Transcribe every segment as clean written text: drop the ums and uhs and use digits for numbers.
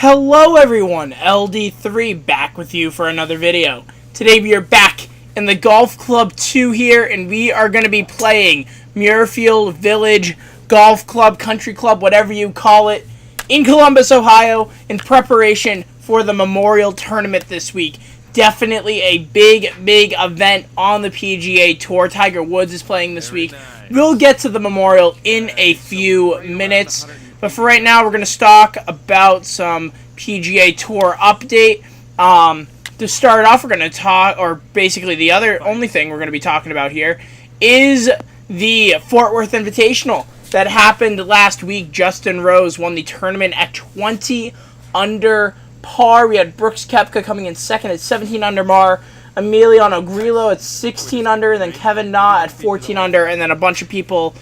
Hello everyone, LD3 back with you for another video. Today we are back in the Golf Club 2 here, and we are going to be playing Muirfield Village Golf Club, Country Club, whatever you call it, in Columbus, Ohio, in preparation for the Memorial Tournament this week. Definitely a big event on the PGA Tour. Tiger Woods is playing this week. We'll get to the Memorial in a few minutes. But for right now, we're going to talk about some PGA Tour update. To start off, we're going to talk, or basically the only thing we're going to be talking about here is the Fort Worth Invitational that happened last week. Justin Rose won the tournament at 20 under par. We had Brooks Koepka coming in second at 17 under par. Emiliano Grillo at 16 under, and then Kevin Na at 14 under, and then a bunch of people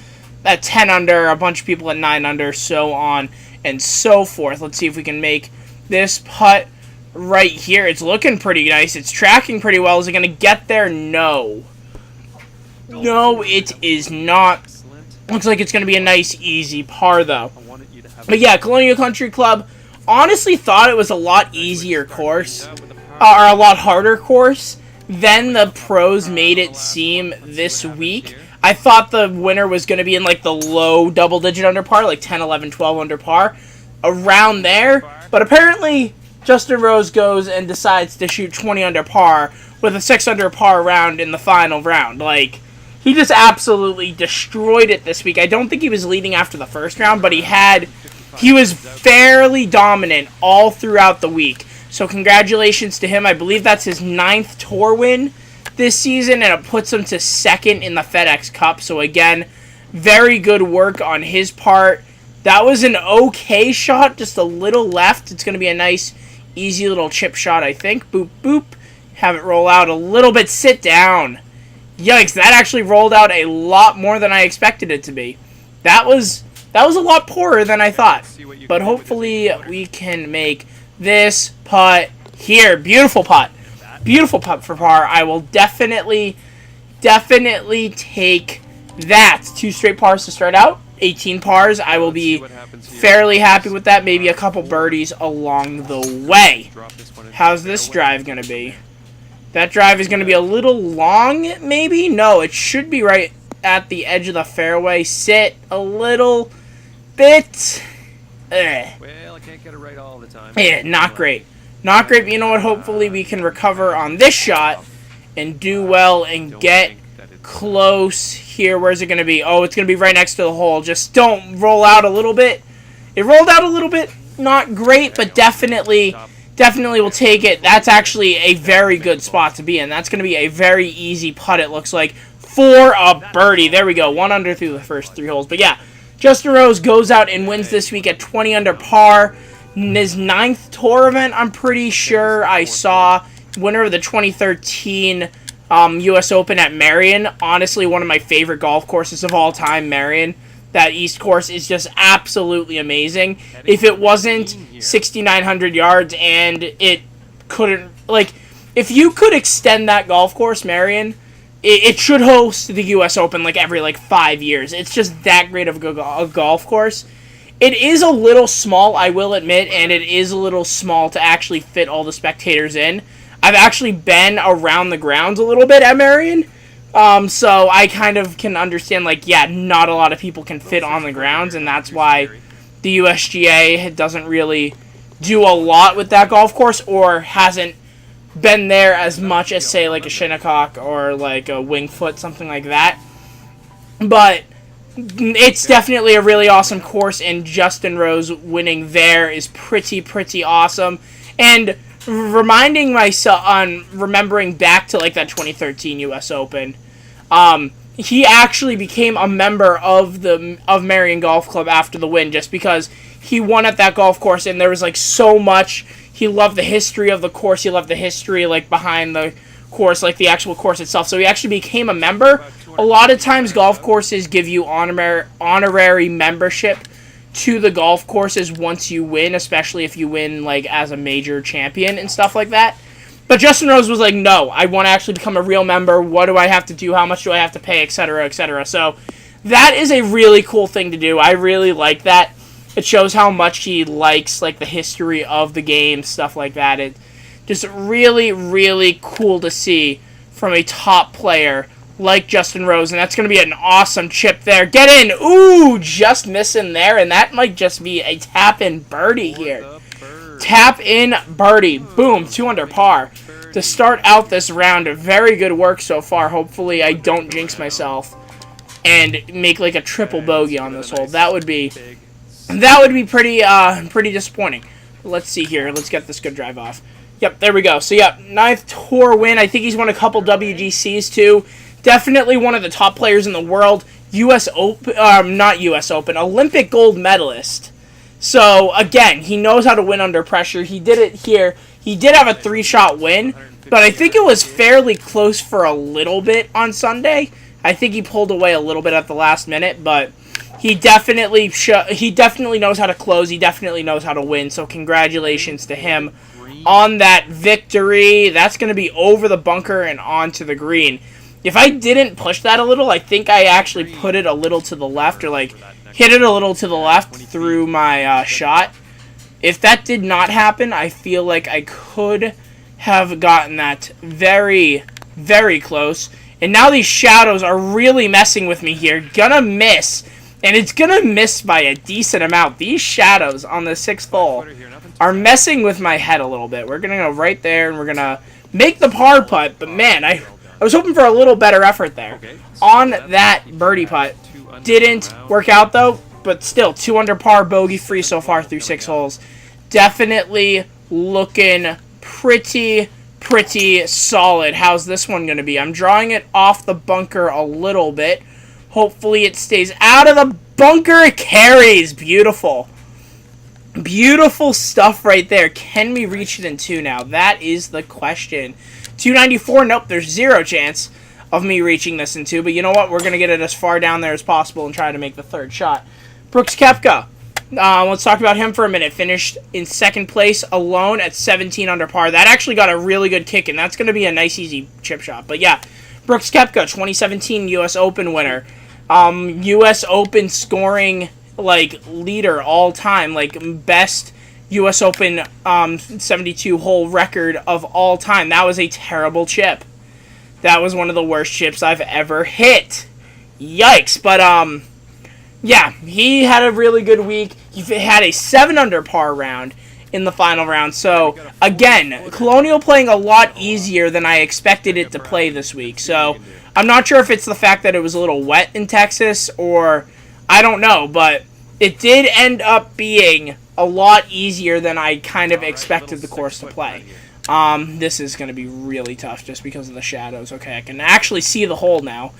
at 10 under, a bunch of people at 9 under, so on and so forth. Let's see if we can make this putt right here. It's looking pretty nice. It's tracking pretty well. Is it going to get there? No. No, it is not. Looks like it's going to be a nice, easy par, though. But yeah, Colonial Country Club, honestly thought it was a lot easier course, or a lot harder course, than the pros made it seem this week. I thought the winner was going to be in like the low double-digit under par, like 10, 11, 12 under par, around there. But apparently, Justin Rose goes and decides to shoot 20 under par with a 6 under par round in the final round. Like, he just absolutely destroyed it this week. I don't think he was leading after the first round, but he was fairly dominant all throughout the week. So congratulations to him. I believe that's his 9th tour win this season, and it puts him to second in the FedEx Cup. So again, very good work on his part. That was an okay shot, just a little left. It's going to be a nice, easy little chip shot, I think. Boop, boop. Have it roll out a little bit. Sit down. Yikes, that actually rolled out a lot more than I expected it to be. That was a lot poorer than I thought. But hopefully we can make this putt here. Beautiful putt. Beautiful putt for par. I will definitely take that. 2 straight pars to start out. 18 pars. I will be fairly happy with that. Maybe a couple birdies along the way. How's this drive going to be? That drive is going to be a little long, maybe? No, it should be right at the edge of the fairway. Sit a little bit. Well, I can't get it right all the time. Yeah, not great. Not great, but you know what? Hopefully we can recover on this shot and do well and get close here. Where's it going to be? Oh, it's going to be right next to the hole. Just don't roll out a little bit. It rolled out a little bit. Not great, but definitely will take it. That's actually a very good spot to be in. That's going to be a very easy putt, it looks like, for a birdie. There we go. 1 under through the first 3 holes. But yeah, Justin Rose goes out and wins this week at 20 under par. His 9th tour event, I'm pretty sure I saw. Winner of the 2013 U.S. Open at Marion. Honestly, one of my favorite golf courses of all time, Marion. That East course is just absolutely amazing. If it wasn't 6,900 yards and it couldn't, like, if you could extend that golf course, Marion, it should host the U.S. Open like every 5 years. It's just that great of a golf course. It is a little small, I will admit, and it is a little small to actually fit all the spectators in. I've actually been around the grounds a little bit at Marion, so I kind of can understand, not a lot of people can fit on the grounds, and that's why the USGA doesn't really do a lot with that golf course, or hasn't been there as much as, say, like a Shinnecock or like a Wingfoot, something like that. But it's definitely a really awesome course, and Justin Rose winning there is pretty awesome. And reminding myself on remembering back to that 2013 U.S. Open, he actually became a member of Marion Golf Club after the win, just because he won at that golf course, and there was so much. He loved the history of the course. He loved the history behind the course, the actual course itself. So he actually became a member. A lot of times golf courses give you honorary membership to the golf courses once you win, especially if you win as a major champion and stuff like that. But Justin Rose was like, no, I want to actually become a real member. What do I have to do? How much do I have to pay? Etc., etc. So that is a really cool thing to do. I really like that. It shows how much he likes, like, the history of the game, stuff like that. It just really, really cool to see from a top player like Justin Rose, and that's going to be an awesome chip there. Get in! Ooh, just missing there, and that might just be a tap-in birdie here. Tap-in birdie. Boom, 2 under par. To start out this round, very good work so far. Hopefully I don't jinx myself and make like a triple bogey on this hole. That would be pretty disappointing. Let's see here. Let's get this good drive off. Yep, there we go. So, yeah, 9th tour win. I think he's won a couple WGCs, too. Definitely one of the top players in the world. U.S. Open, not U.S. Open, Olympic gold medalist. So, again, he knows how to win under pressure. He did it here. He did have a 3-shot win, but I think it was fairly close for a little bit on Sunday. I think he pulled away a little bit at the last minute, but he definitely knows how to close. He definitely knows how to win, so congratulations to him on that victory. That's going to be over the bunker and onto the green. If I didn't push that a little, I think I actually put it a little to the left, or like hit it a little to the left through my shot. If that did not happen, I feel like I could have gotten that very, very close. And now these shadows are really messing with me here. Gonna miss. And it's gonna miss by a decent amount. These shadows on the 6th hole are messing with my head a little bit. We're gonna go right there, and we're gonna make the par putt. But man, I was hoping for a little better effort there on that birdie putt. Didn't work out though, but still 2 under par, bogey free so far through 6 holes. Definitely looking pretty solid. How's this one going to be? I'm drawing it off the bunker a little bit. Hopefully it stays out of the bunker. It carries. Beautiful. Beautiful stuff right there. Can we reach it in 2 now? That is the question. 294. Nope, there's 0 chance of me reaching this in 2. But you know what? We're going to get it as far down there as possible and try to make the 3rd shot. Brooks Koepka. Let's talk about him for a minute. Finished in 2nd place alone at 17 under par. That actually got a really good kick, and that's going to be a nice, easy chip shot. But yeah, Brooks Koepka, 2017 U.S. Open winner. U.S. Open scoring, like, leader all time. Like, best U.S. Open 72-hole record of all time. That was a terrible chip. That was one of the worst chips I've ever hit. Yikes. But, yeah, he had a really good week. He had a 7 under par round in the final round. So, again, Colonial playing a lot easier than I expected it to play this week. So, I'm not sure if it's the fact that it was a little wet in Texas or I don't know. But it did end up being a lot easier than I kind of expected the course to play. This is going to be really tough just because of the shadows. Okay, I can actually see the hole now.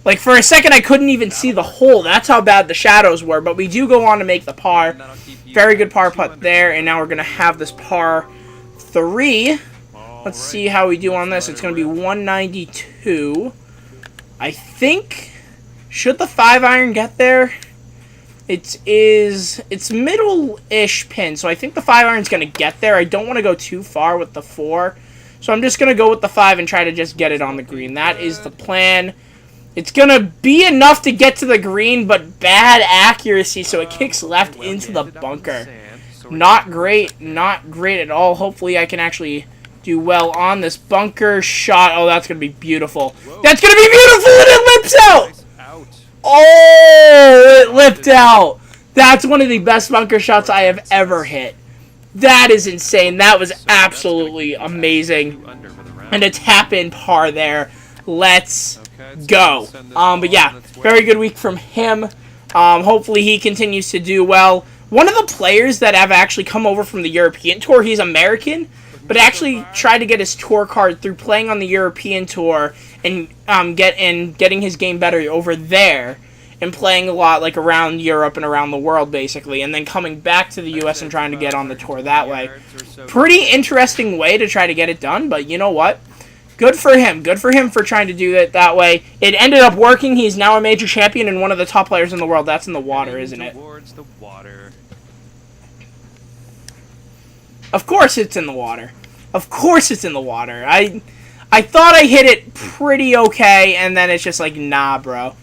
Like, for a second, I couldn't even see the hole. That's how bad the shadows were. But we do go on to make the par. Very good par putt there. And now we're going to have this par 3. Let's see how we do on this. It's going to be 192. I think, should the 5-iron get there? It's middle-ish pin. So I think the 5-iron's going to get there. I don't want to go too far with the 4. So I'm just going to go with the 5 and try to just get it on the green. That is the plan. It's going to be enough to get to the green, but bad accuracy, so it kicks left into the bunker. Not great at all. Hopefully I can actually do well on this bunker shot. Oh, that's going to be beautiful. That's going to be beautiful, and it lips out! Oh, it lipped out. That's one of the best bunker shots I have ever hit. That is insane. That was absolutely amazing. And a tap-in par there. Let's go. But yeah, very good week from him. Hopefully he continues to do well. One of the players that have actually come over from the European Tour, he's American, but actually tried to get his tour card through playing on the European Tour and getting his game better over there and playing a lot like around Europe and around the world basically, and then coming back to the US and trying to get on the tour that way. Pretty interesting way to try to get it done, but you know what? Good for him. Good for him for trying to do it that way. It ended up working. He's now a major champion and one of the top players in the world. That's in the water, isn't it? Of course it's in the water. Of course it's in the water. I thought I hit it pretty okay, and then it's just like, nah, bro.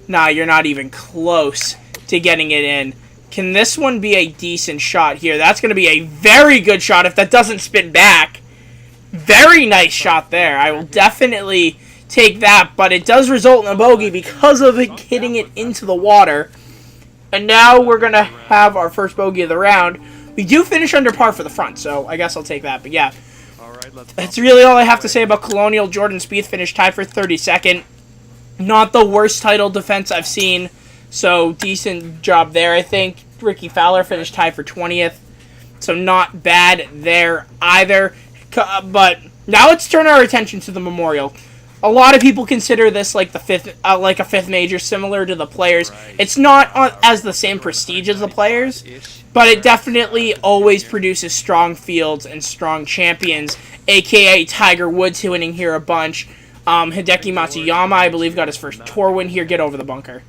Nah, you're not even close to getting it in. Can this one be a decent shot here? That's going to be a very good shot if that doesn't spin back. Very nice shot there. I will definitely take that, but it does result in a bogey because of it hitting it into the water. And now we're going to have our first bogey of the round. We do finish under par for the front, so I guess I'll take that. But yeah, that's really all I have to say about Colonial. Jordan Spieth finished tied for 32nd. Not the worst title defense I've seen, so decent job there, I think. Ricky Fowler finished tied for 20th, so not bad there either. But now let's turn our attention to the Memorial. A lot of people consider this like a fifth major, similar to the Players. It's not as the same prestige as the Players, but it definitely always produces strong fields and strong champions, aka Tiger Woods winning here a bunch. Hideki Matsuyama, I believe, got his first tour win here. Get over the bunker.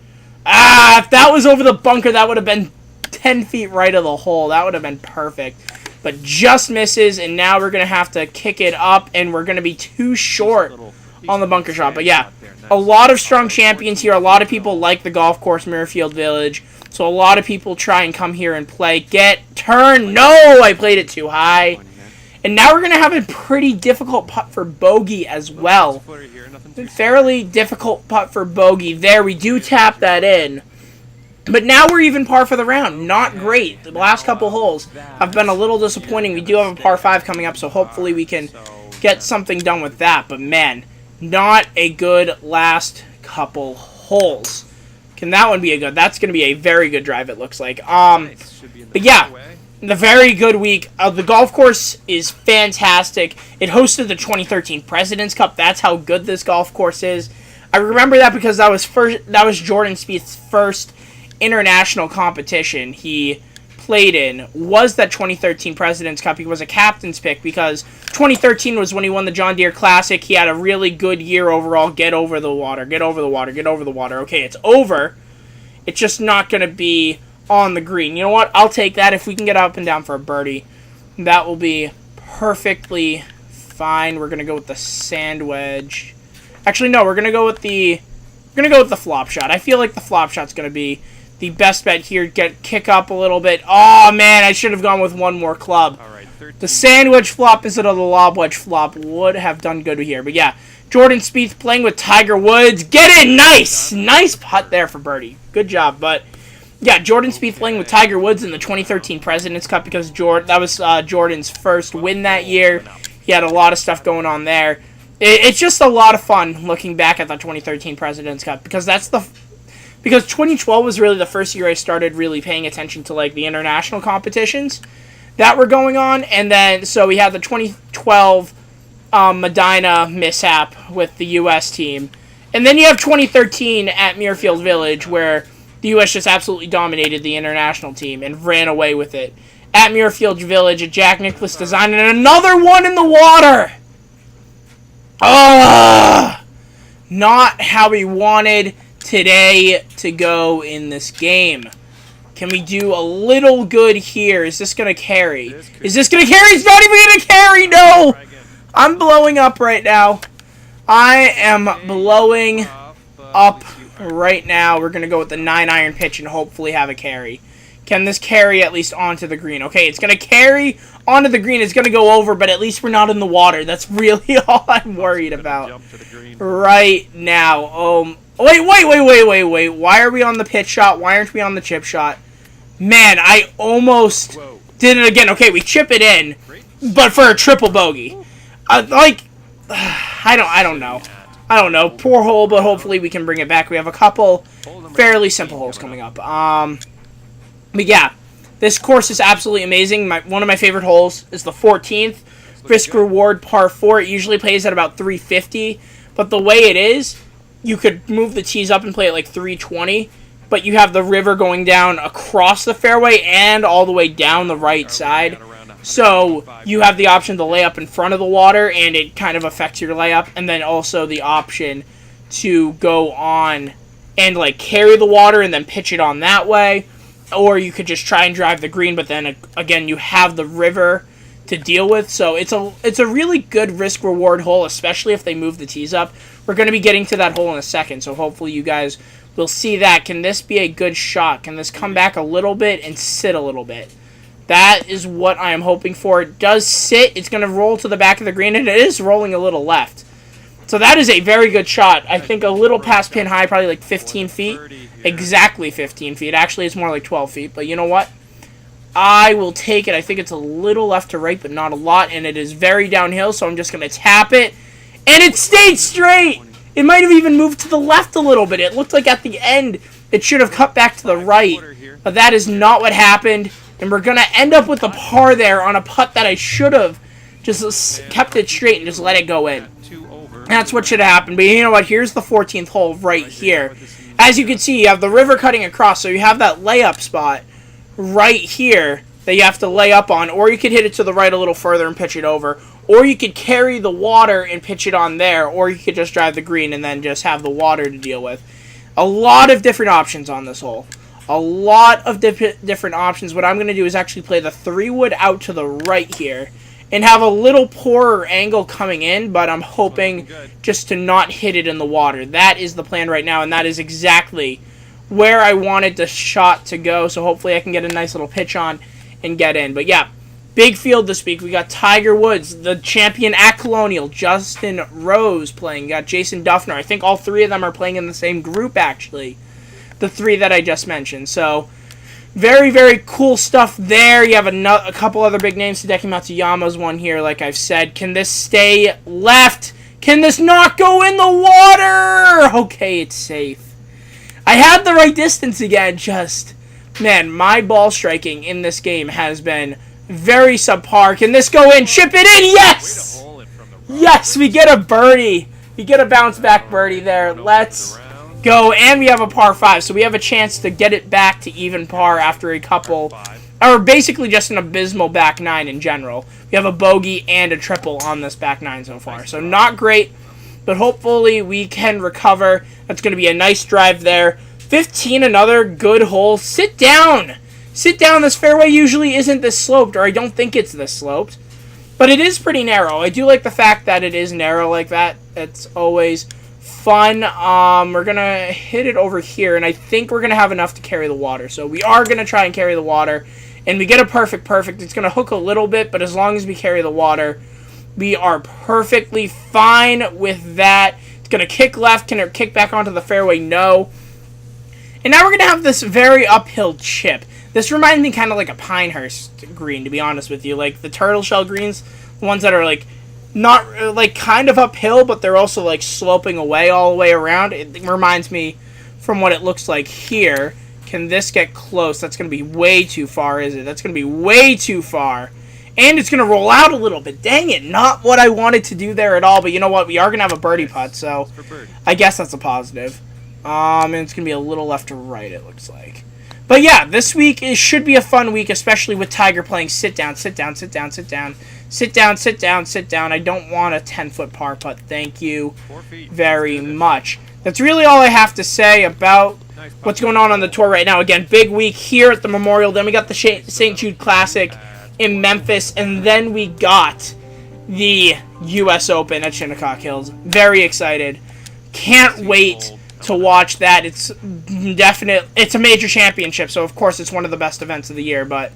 If that was over the bunker, that would have been 10 feet right of the hole. That would have been perfect. But just misses, and now we're going to have to kick it up, and we're going to be too short on the bunker shot. But yeah, a lot of strong champions here. A lot of people like the golf course, Muirfield Village. So a lot of people try and come here and play. Turn. No, I played it too high. And now we're going to have a pretty difficult putt for bogey as well. Fairly difficult putt for bogey. There, we do tap that in. But now we're even par for the round. Not great. The last couple holes have been a little disappointing. We do have a par 5 coming up, so hopefully we can get something done with that. But man, not a good last couple holes. Can that one be a good? That's going to be a very good drive, it looks like. But yeah, the very good week. The golf course is fantastic. It hosted the 2013 President's Cup. That's how good this golf course is. I remember that because that was Jordan Spieth's first international competition he played in, was that 2013 President's Cup. He was a captain's pick because 2013 was when he won the John Deere Classic. He had a really good year overall. Get over the water, get over the water, get over the water. Okay, it's over. It's just not going to be on the green. You know what? I'll take that. If we can get up and down for a birdie, that will be perfectly fine. We're going to go with the sand wedge. Actually, no, we're going to go with the flop shot. I feel like the flop shot's going to be the best bet here. Kick up a little bit. Oh, man, I should have gone with one more club. The sand wedge flop instead of the lob wedge flop would have done good here. But yeah, Jordan Spieth playing with Tiger Woods. Get in! Nice! Nice putt there for birdie. Good job. But yeah, Jordan Spieth playing with Tiger Woods in the 2013 President's Cup because that was Jordan's first win that year. He had a lot of stuff going on there. It's just a lot of fun looking back at the 2013 President's Cup because because 2012 was really the first year I started really paying attention to like the international competitions that were going on, and then so we had the 2012 Medina mishap with the U.S. team, and then you have 2013 at Muirfield Village where the U.S. just absolutely dominated the international team and ran away with it. At Muirfield Village, a Jack Nicklaus design, and another one in the water! Not how we wanted today to go in this game. Can we do a little good here? Is this going to carry? Is this going to carry? It's not even going to carry! No! I'm blowing up right now. I am blowing up right now. We're going to go with the 9-iron pitch and hopefully have a carry. Can this carry at least onto the green? Okay, it's going to carry onto the green. It's going to go over, but at least we're not in the water. That's really all I'm worried about right now. Wait. Why are we on the pitch shot? Why aren't we on the chip shot? Man, I almost did it again. Okay, we chip it in, but for a triple bogey. I don't know. I don't know. Poor hole, but hopefully we can bring it back. We have a couple fairly simple holes coming up. But yeah, this course is absolutely amazing. One of my favorite holes is the 14th. Risk reward par 4. It usually plays at about 350. But the way it is, you could move the tees up and play at like 320. But you have the river going down across the fairway and all the way down the right side. So you have the option to lay up in front of the water, and it kind of affects your layup. And then also the option to go on and like carry the water and then pitch it on that way. Or you could just try and drive the green, but then again you have the river to deal with. So it's a really good risk-reward hole, especially if they move the tees up. We're going to be getting to that hole in a second, so hopefully you guys We'll see that. Can this be a good shot? Can this come back a little bit and sit a little bit? That is what I am hoping for. It does sit. It's going to roll to the back of the green, and it is rolling a little left. So that is a very good shot. I think a little past pin high, probably like 15 feet. Exactly 15 feet. Actually, it's more like 12 feet. But you know what? I will take it. I think it's a little left to right, but not a lot. And it is very downhill, so I'm just going to tap it. And it stayed straight! It might have even moved to the left a little bit. It looked like at the end it should have cut back to the right. But that is not what happened. And we're going to end up with a par there on a putt that I should have just kept it straight and just let it go in. That's what should have happened. But you know what? Here's the 14th hole right here. As you can see, you have the river cutting across. So you have that layup spot right here that you have to lay up on. Or you could hit it to the right a little further and pitch it over. Or you could carry the water and pitch it on there. Or you could just drive the green and then just have the water to deal with. A lot of different options on this hole. A lot of different options. What I'm going to do is actually play the 3-wood out to the right here. And have a little poorer angle coming in. But I'm hoping just to not hit it in the water. That is the plan right now. And that is exactly where I wanted the shot to go. So hopefully I can get a nice little pitch on and get in. But yeah. Big field this week. We got Tiger Woods, the champion at Colonial. Justin Rose playing. We got Jason Duffner. I think all three of them are playing in the same group, actually. The three that I just mentioned. So, very, very cool stuff there. You have a couple other big names. Hideki Matsuyama's one here, like I've said. Can this stay left? Can this not go in the water? Okay, it's safe. I had the right distance again, just... Man, my ball striking in this game has been... very subpar. Can this go in? Chip it in! Yes! Yes, we get a birdie. We get a bounce back birdie there. Let's go. And we have a par 5. So we have a chance to get it back to even par after a couple, or basically just an abysmal back 9 in general. We have a bogey and a triple on this back 9 so far. So not great, but hopefully we can recover. That's going to be a nice drive there. 15, another good hole. Sit down! Sit down, this fairway usually isn't this sloped, or I don't think it's this sloped. But it is pretty narrow. I do like the fact that it is narrow like that. It's always fun. We're going to hit it over here, and I think we're going to have enough to carry the water. So we are going to try and carry the water, and we get a perfect. It's going to hook a little bit, but as long as we carry the water, we are perfectly fine with that. It's going to kick left. Can it kick back onto the fairway? No. And now we're going to have this very uphill chip. This reminds me kind of like a Pinehurst green, to be honest with you. Like the turtle shell greens, the ones that are like not like kind of uphill, but they're also like sloping away all the way around. It reminds me from what it looks like here. Can this get close? That's going to be way too far, is it? That's going to be way too far. And it's going to roll out a little bit. Dang it, not what I wanted to do there at all. But you know what? We are going to have a birdie putt, so I guess that's a positive. And it's going to be a little left to right, it looks like. But yeah, this week should be a fun week, especially with Tiger playing sit down, sit down, sit down, sit down, sit down, sit down, sit down. I don't want a 10-foot par putt. Thank you very much. That's really all I have to say about what's going on the tour right now. Again, big week here at the Memorial. Then we got the St. Jude Classic in Memphis. And then we got the U.S. Open at Shinnecock Hills. Very excited. Can't wait to watch that. It's a major championship, so of course it's one of the best events of the year, but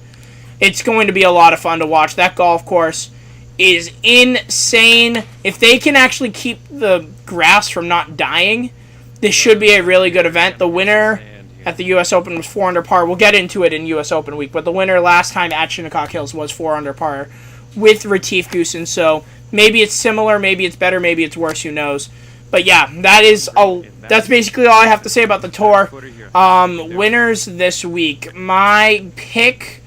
it's going to be a lot of fun to watch. That golf course is insane. If they can actually keep the grass from not dying, this should be a really good event. The winner at the U.S. Open was 4 under par. We'll get into it in U.S. Open week, but the winner last time at Shinnecock Hills was 4 under par with Retief Goosen, so maybe it's similar, maybe it's better, maybe it's worse, who knows. But yeah, that's basically all I have to say about the tour. Winners this week. My pick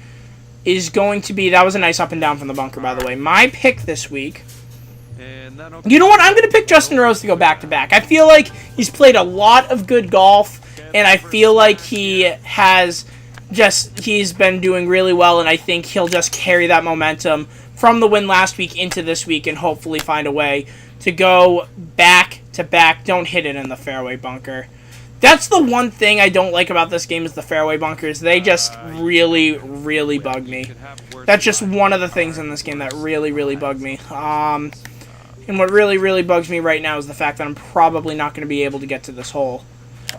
is going to be... That was a nice up and down from the bunker, by the way. My pick this week... You know what? I'm going to pick Justin Rose to go back-to-back. I feel like he's played a lot of good golf, and I feel like he's been doing really well, and I think he'll just carry that momentum from the win last week into this week and hopefully find a way to go back-to-back. Don't hit it in the fairway bunker. That's the one thing I don't like about this game is the fairway bunkers. They just really, really bug me. That's just one of the things in this game that really, really bug me. And what really, really bugs me right now is the fact that I'm probably not going to be able to get to this hole.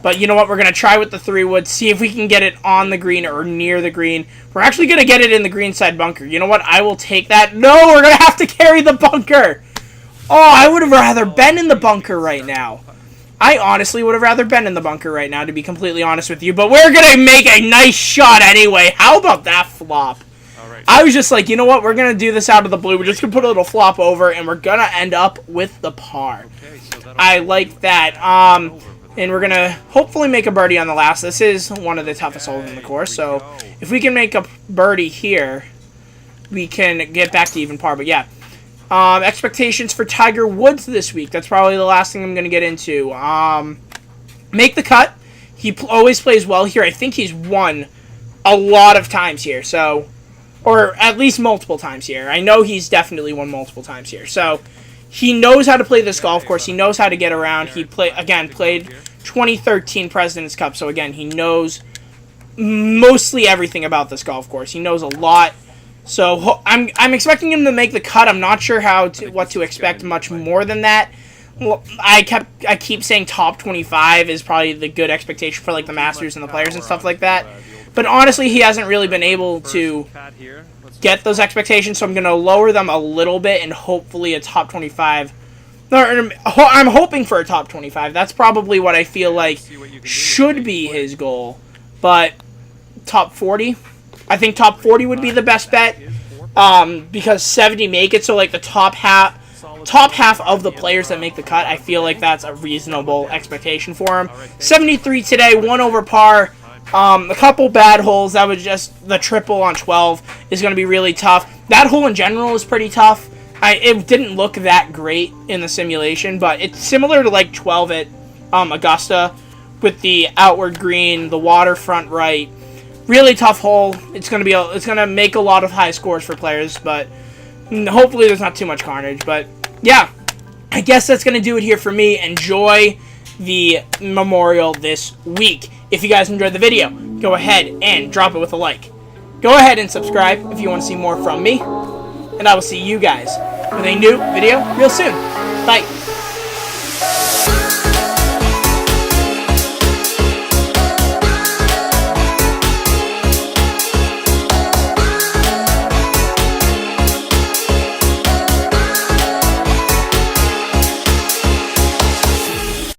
But you know what? We're going to try with the 3-wood, see if we can get it on the green or near the green. We're actually going to get it in the green side bunker. You know what? I will take that. No, we're going to have to carry the bunker. Oh, I would have rather been in the bunker right now. I honestly would have rather been in the bunker right now, to be completely honest with you. But we're going to make a nice shot anyway. How about that flop? I was just like, you know what? We're going to do this out of the blue. We're just going to put a little flop over, and we're going to end up with the par. I like that. And we're going to hopefully make a birdie on the last. This is one of the toughest holes in the course. So if we can make a birdie here, we can get back to even par. But yeah, expectations for Tiger Woods this week. That's probably the last thing I'm going to get into. Make the cut. He always plays well here. I think he's won a lot of times here. So... or at least multiple times here. I know he's definitely won multiple times here. So he knows how to play this golf course. He knows how to get around. He played 2013 President's Cup. So again, he knows mostly everything about this golf course. He knows a lot. So I'm expecting him to make the cut. I'm not sure what to expect much more than that. I keep saying top 25 is probably the good expectation for like the Masters and the Players and stuff like that. But honestly, he hasn't really been able to get those expectations, so I'm going to lower them a little bit and hopefully a top 25. I'm hoping for a top 25. That's probably what I feel like should be his goal. But top 40? I think top 40 would be the best bet because 70 make it, so like the top half of the players that make the cut, I feel like that's a reasonable expectation for him. 73 today, 1 over par. A couple bad holes. That was just the triple on 12 is going to be really tough. That hole in general is pretty tough. It didn't look that great in the simulation, but it's similar to like 12 at Augusta with the outward green, the waterfront right. Really tough hole. It's going to make a lot of high scores for players, but hopefully there's not too much carnage. But yeah, I guess that's going to do it here for me. Enjoy the Memorial this week. If you guys enjoyed the video, go ahead and drop it with a like. Go ahead and subscribe if you want to see more from me. And I will see you guys with a new video real soon. Bye.